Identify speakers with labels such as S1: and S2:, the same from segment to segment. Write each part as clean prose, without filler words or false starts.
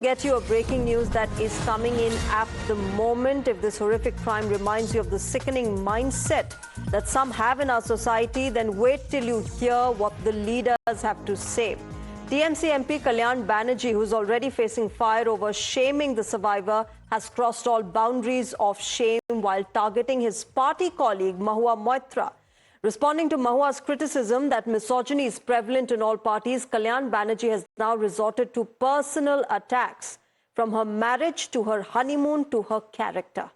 S1: Get you a breaking news that is coming in at the moment. If this horrific crime reminds you of the sickening mindset that some have in our society, then wait till you hear what the leaders have to say. TMC MP Kalyan Banerjee, who's already facing fire over shaming the survivor, has crossed all boundaries of shame while targeting his party colleague Mahua Moitra. Responding to Mahua's criticism that misogyny is prevalent in all parties, Kalyan Banerjee has now resorted to personal attacks, from her marriage to her honeymoon to her character.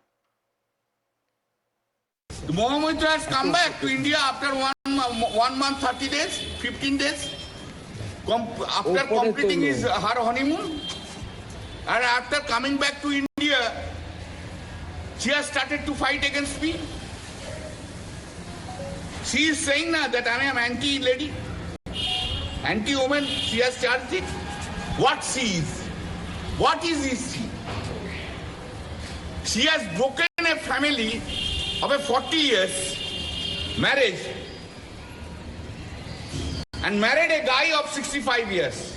S2: Mahua Moitra has come back to India after one month, 30 days, 15 days, after completing her honeymoon. And after coming back to India, she has started to fight against me. She is saying now that I am anti-lady, anti-woman. She has charged it. What she is? What is she? She has broken a family of a 40 years marriage and married a guy of 65 years.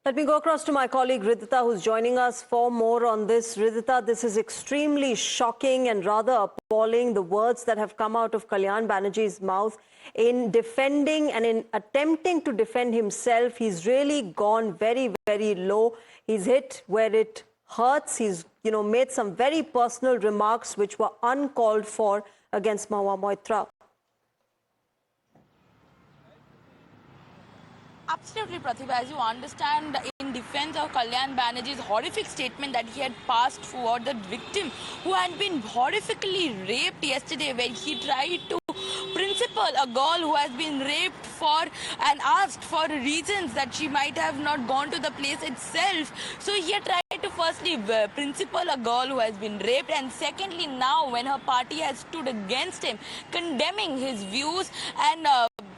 S1: Let me go across to my colleague Ridhita, who's joining us for more on this. Ridhita, this is extremely shocking and rather appalling, the words that have come out of Kalyan Banerjee's mouth in defending and in attempting to defend himself. He's really gone very, very low. He's hit where it hurts. He's, made some very personal remarks which were uncalled for against Mahua Moitra.
S3: Absolutely, Pratibha. As you understand, in defense of Kalyan Banerjee's horrific statement that he had passed for the victim who had been horrifically raped yesterday, when he tried to principal a girl who has been raped for and asked for reasons that she might have not gone to the place itself. So he had tried to firstly principal a girl who has been raped, and secondly now when her party has stood against him, condemning his views, and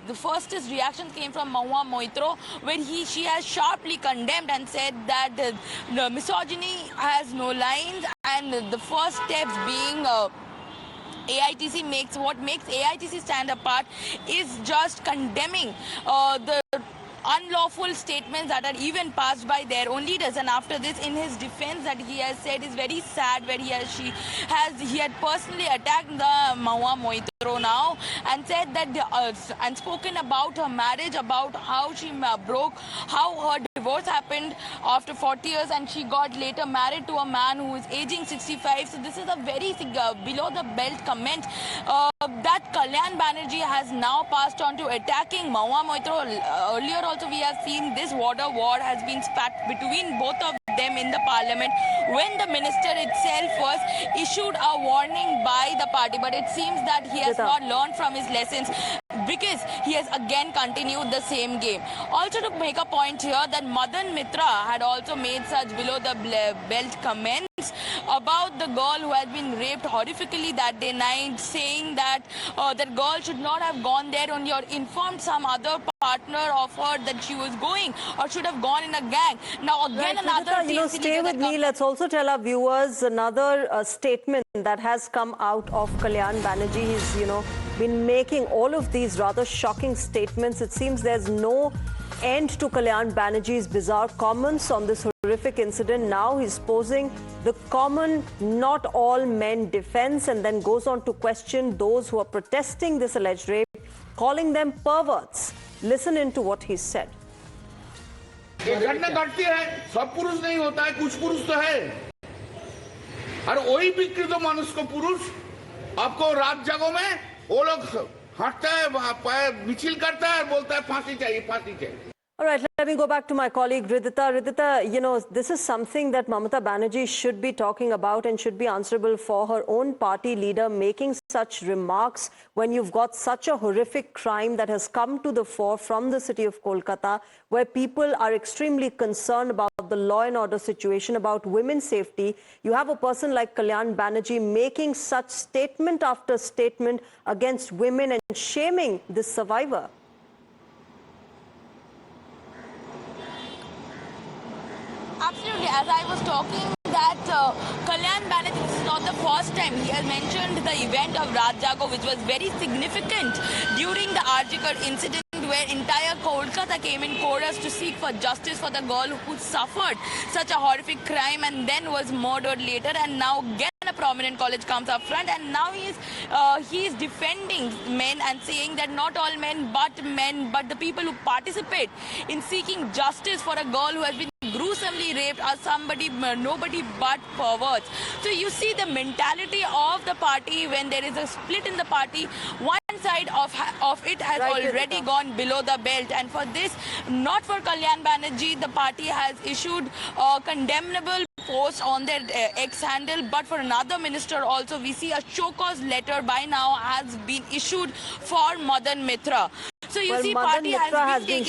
S3: the firstest reaction came from Mahua Moitra, where she has sharply condemned and said that the misogyny has no lines, and the first steps being AITC what makes AITC stand apart is just condemning the unlawful statements that are even passed by their own leaders. And after this, in his defense, that he has said is very sad, where he had personally attacked the Mahua Moitra now and said that and spoken about her marriage, about how she how her divorce happened after 40 years and she got later married to a man who is aging 65. So this is a very below the belt comment that Kalyan Banerjee has now passed on to attacking Mahua Moitra. Earlier also we have seen this water war has been spat between both of them in the parliament when the minister itself was issued a warning by the party, but it seems that he has not learned from his lessons, because he has again continued the same game. Also, to make a point here, that Madan Mitra had also made such below the belt comments about the girl who had been raped horrifically that day night, saying that that girl should not have gone there only, or informed some other partner of her that she was going, or should have gone in a gang. Now again, another
S1: stay with me. Let's also tell our viewers another statement that has come out of Kalyan Banerjee. He's been making all of these rather shocking statements. It seems there's no end to Kalyan Banerjee's bizarre comments on this horrific incident. Now he's posing the common not all men defense, and then goes on to question those who are protesting this alleged rape, calling them perverts. Listen into what he said.
S2: एक घटना घटती है, सब पुरुष नहीं होता है, कुछ पुरुष तो है, और वही विकृत मानुष को पुरुष आपको रात जागो में वो लोग हटता है, मिचिल करता है और बोलता है फांसी चाहिए, फांसी चाहिए.
S1: All right, let me go back to my colleague Ridhita. Ridhita, this is something that Mamata Banerjee should be talking about and should be answerable for. Her own party leader making such remarks when you've got such a horrific crime that has come to the fore from the city of Kolkata, where people are extremely concerned about the law and order situation, about women's safety. You have a person like Kalyan Banerjee making such statement after statement against women and shaming this survivor.
S3: Absolutely. As I was talking, that Kalyan Banerjee, this is not the first time he has mentioned the event of Raj Jago, which was very significant during the Arjikar incident, where entire Kolkata came in chorus to seek for justice for the girl who suffered such a horrific crime and then was murdered later, and now again a prominent college comes up front, and now he is defending men and saying that not all men, but the people who participate in seeking justice for a girl who has been gruesomely raped are nobody but perverts. So you see the mentality of the party when there is a split in the party. One side of it has already gone below the belt, and for this, not for Kalyan Banerjee, the party has issued a condemnable post on their X handle, but for another minister also, we see a show cause letter by now has been issued for Madan Mitra. So you see,
S1: Madan
S3: party
S1: Mitra
S3: has been taking